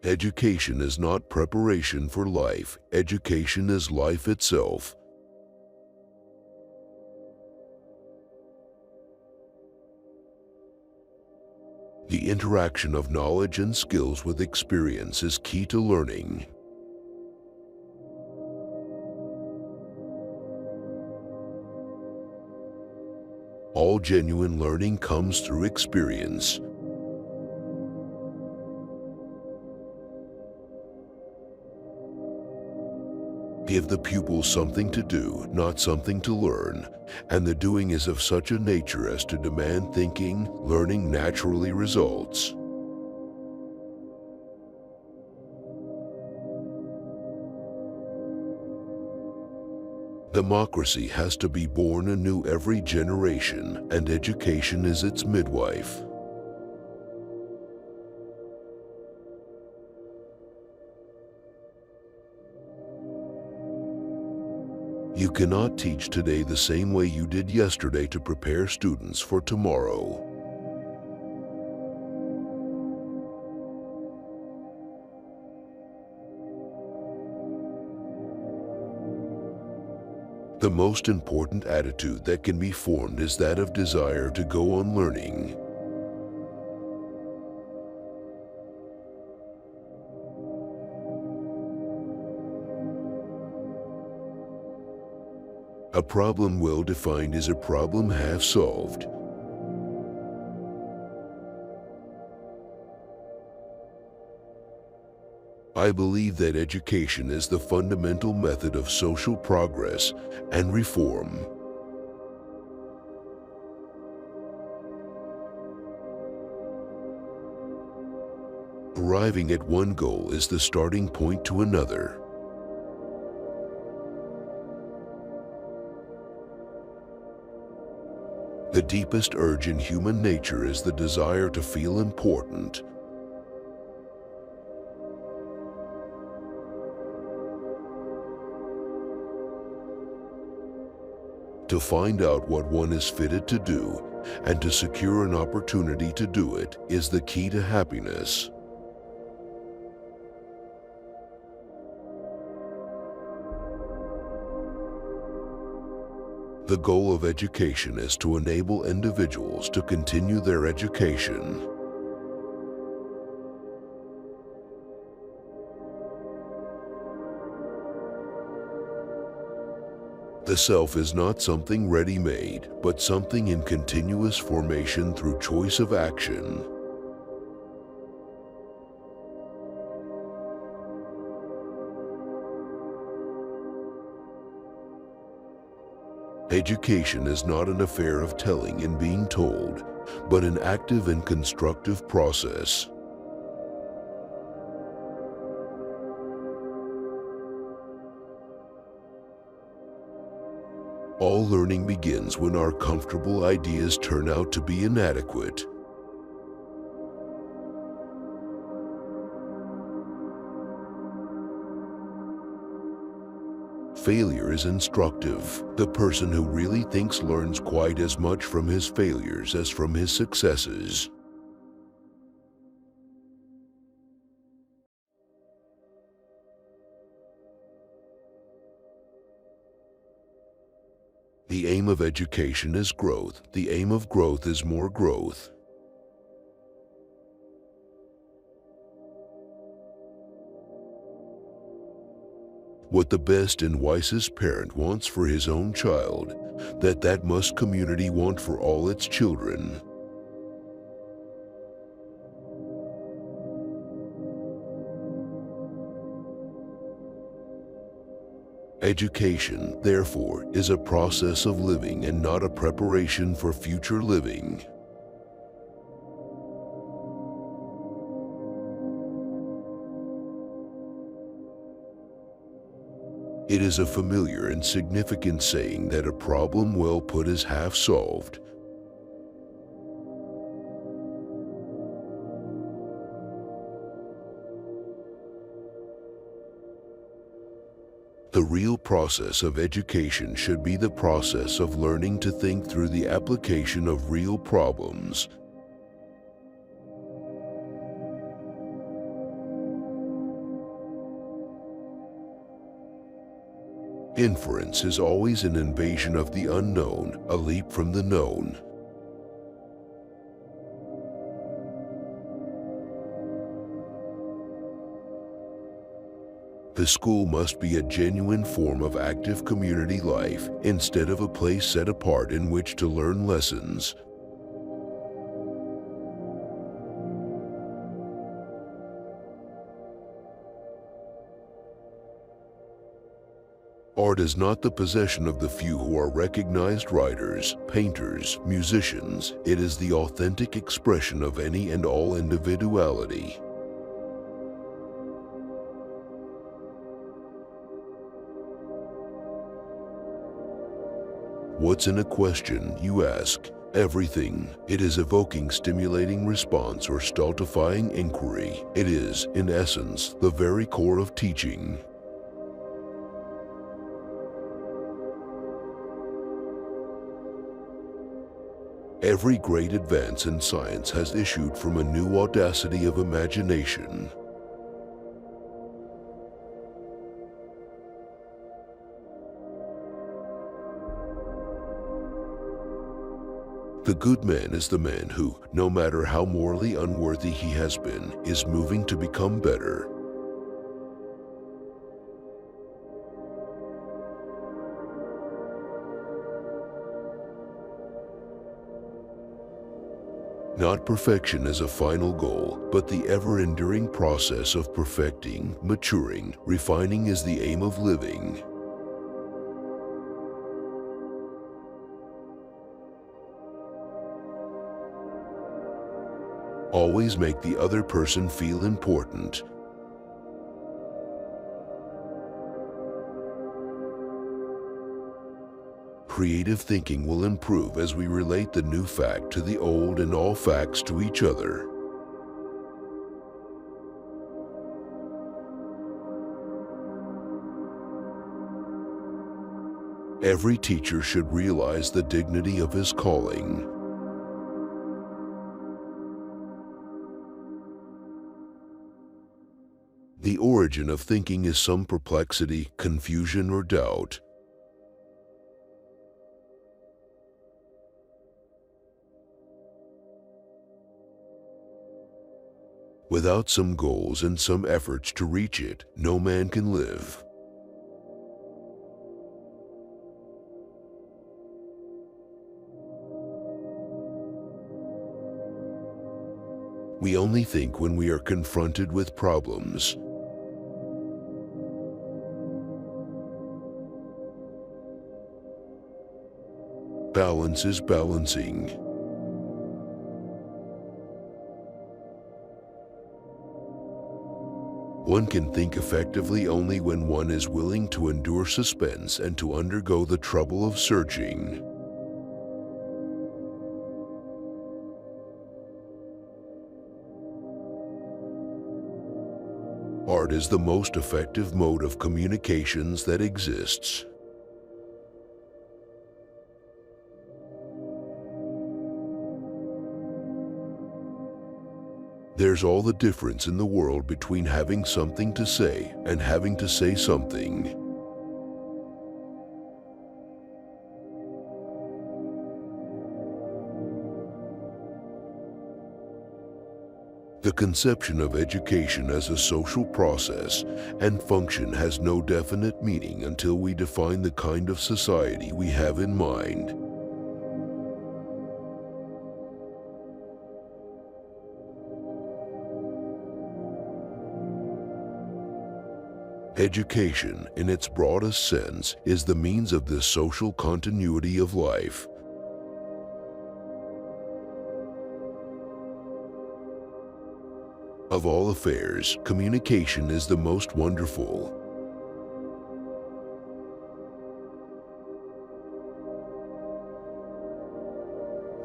Education is not preparation for life. Education is life itself. The interaction of knowledge and skills with experience is key to learning. All genuine learning comes through experience. Give the pupil something to do, not something to learn, and the doing is of such a nature as to demand thinking. Learning naturally results. Democracy has to be born anew every generation, and education is its midwife. You cannot teach today the same way you did yesterday to prepare students for tomorrow. The most important attitude that can be formed is that of desire to go on learning. A problem well defined is a problem half solved. I believe that education is the fundamental method of social progress and reform. Arriving at one goal is the starting point to another. The deepest urge in human nature is the desire to feel important. To find out what one is fitted to do and to secure an opportunity to do it is the key to happiness. The goal of education is to enable individuals to continue their education. The self is not something ready-made, but something in continuous formation through choice of action. Education is not an affair of telling and being told, but an active and constructive process. All learning begins when our comfortable ideas turn out to be inadequate. Failure is instructive. The person who really thinks learns quite as much from his failures as from his successes. The aim of education is growth. The aim of growth is more growth. What the best and wisest parent wants for his own child, that must community want for all its children. Education, therefore, is a process of living and not a preparation for future living. It is a familiar and significant saying that a problem well put is half solved. The real process of education should be the process of learning to think through the application of real problems. Inference is always an invasion of the unknown, a leap from the known. The school must be a genuine form of active community life instead of a place set apart in which to learn lessons. Art is not the possession of the few who are recognized writers, painters, musicians. It is the authentic expression of any and all individuality. What's in a question, you ask? Everything. It is evoking stimulating response or stultifying inquiry. It is, in essence, the very core of teaching. Every great advance in science has issued from a new audacity of imagination. The good man is the man who, no matter how morally unworthy he has been, is moving to become better. Not perfection as a final goal, but the ever-enduring process of perfecting, maturing, refining is the aim of living. Always make the other person feel important. Creative thinking will improve as we relate the new fact to the old and all facts to each other. Every teacher should realize the dignity of his calling. The origin of thinking is some perplexity, confusion, or doubt. Without some goals and some efforts to reach it, no man can live. We only think when we are confronted with problems. Balance is balancing. One can think effectively only when one is willing to endure suspense and to undergo the trouble of searching. Art is the most effective mode of communications that exists. There's all the difference in the world between having something to say and having to say something. The conception of education as a social process and function has no definite meaning until we define the kind of society we have in mind. Education, in its broadest sense, is the means of this social continuity of life. Of all affairs, communication is the most wonderful.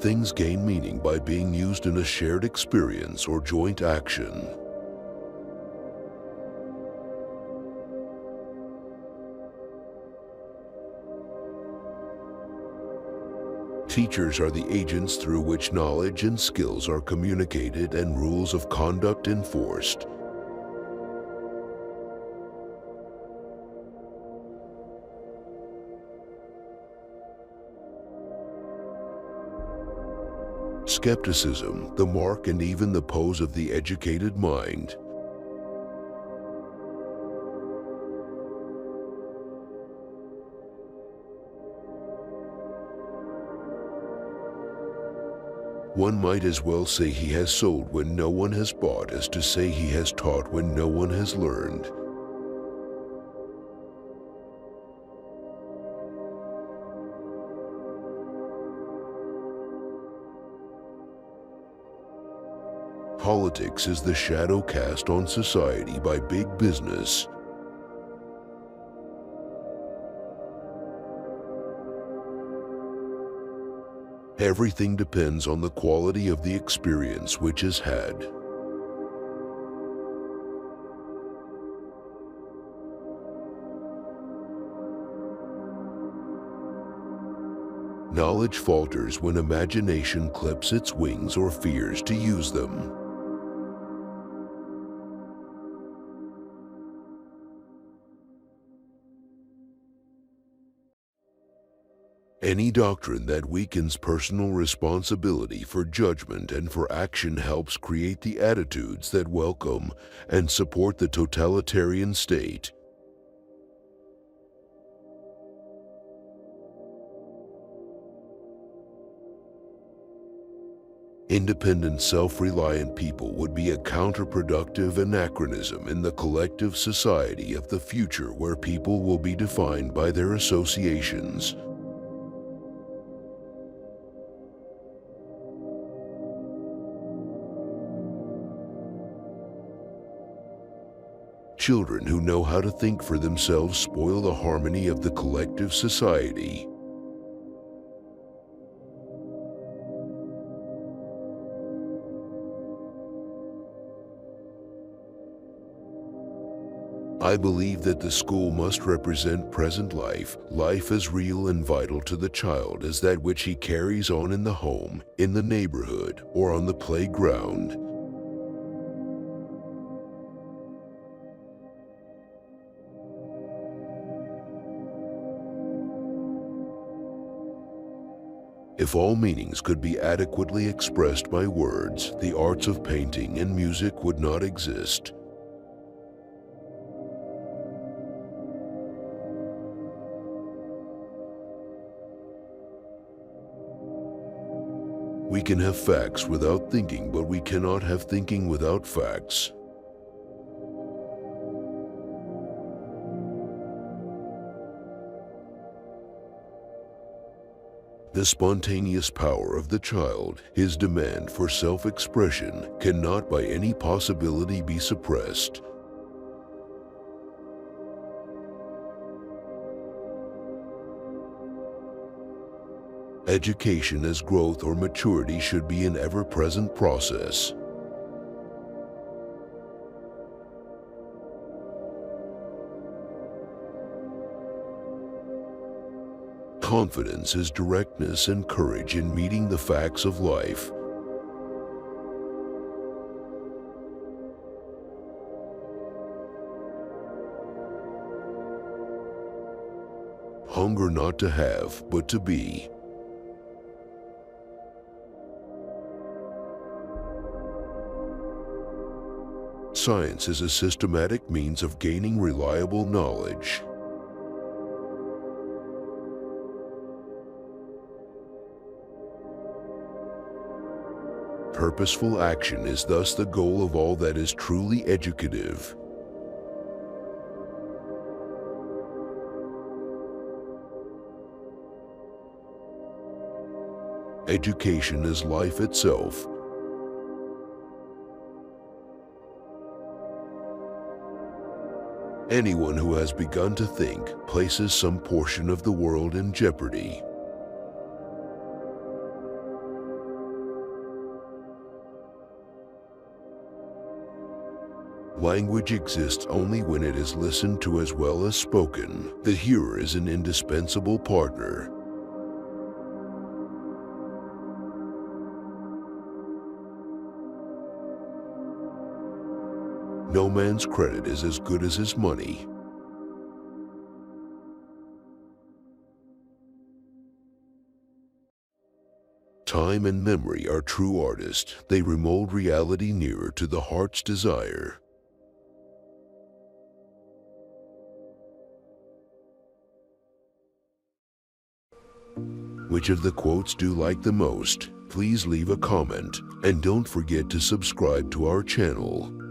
Things gain meaning by being used in a shared experience or joint action. Teachers are the agents through which knowledge and skills are communicated and rules of conduct enforced. skepticism, the mark and even the pose of the educated mind. One might as well say he has sold when no one has bought as to say he has taught when no one has learned. Politics is the shadow cast on society by big business. Everything depends on the quality of the experience which is had. Knowledge falters when imagination clips its wings or fears to use them. Any doctrine that weakens personal responsibility for judgment and for action helps create the attitudes that welcome and support the totalitarian state. Independent, self-reliant people would be a counterproductive anachronism in the collective society of the future where people will be defined by their associations. Children who know how to think for themselves spoil the harmony of the collective society. I believe that the school must represent present life, life as real and vital to the child as that which he carries on in the home, in the neighborhood, or on the playground. If all meanings could be adequately expressed by words, the arts of painting and music would not exist. We can have facts without thinking, but we cannot have thinking without facts. The spontaneous power of the child, his demand for self-expression, cannot by any possibility be suppressed. Education as growth or maturity should be an ever-present process. Confidence is directness and courage in meeting the facts of life. Hunger not to have, but to be. Science is a systematic means of gaining reliable knowledge. Purposeful action is thus the goal of all that is truly educative. Education is life itself. Anyone who has begun to think places some portion of the world in jeopardy. Language exists only when it is listened to as well as spoken. The hearer is an indispensable partner. No man's credit is as good as his money. Time and memory are true artists. They remold reality nearer to the heart's desire. Which of the quotes do you like the most? Please leave a comment and don't forget to subscribe to our channel.